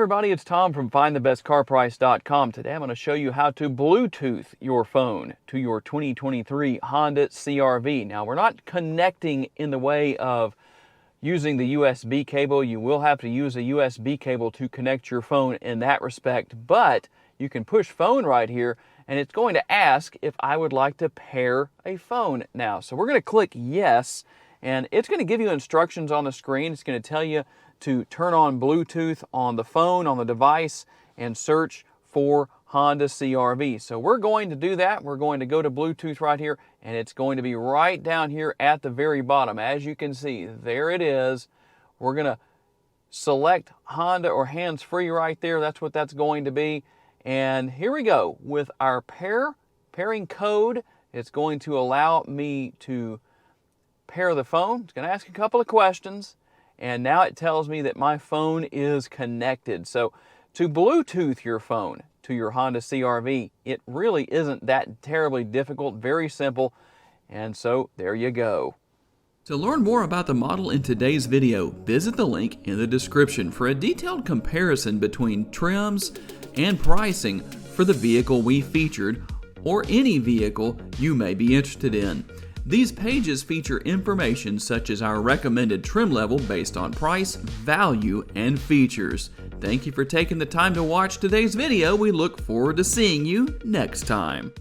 everybody, it's Tom from FindTheBestCarPrice.com. Today I'm going to show you how to Bluetooth your phone to your 2023 Honda CR-V. Now, we're not connecting in the way of using the USB cable. You will have to use a USB cable to connect your phone in that respect, but you can push phone right here and it's going to ask if I would like to pair a phone now. So we're going to click yes, and it's going to give you instructions on the screen. It's going to tell you to turn on Bluetooth on the phone, on the device, and search for Honda CR-V. So we're going to do that. We're going to go to Bluetooth right here, and it's going to be right down here at the very bottom. As you can see, there it is. We're going to select Honda or hands-free right there. That's what that's going to be. And here we go. With our pairing code, it's going to allow me to pair the phone. It's going to ask a couple of questions. And now it tells me that my phone is connected. So to Bluetooth your phone to your Honda CR-V, it really isn't that terribly difficult, very simple. And so there you go. To learn more about the model in today's video, visit the link in the description for a detailed comparison between trims and pricing for the vehicle we featured or any vehicle you may be interested in. These pages feature information such as our recommended trim level based on price, value, and features. Thank you for taking the time to watch today's video. We look forward to seeing you next time.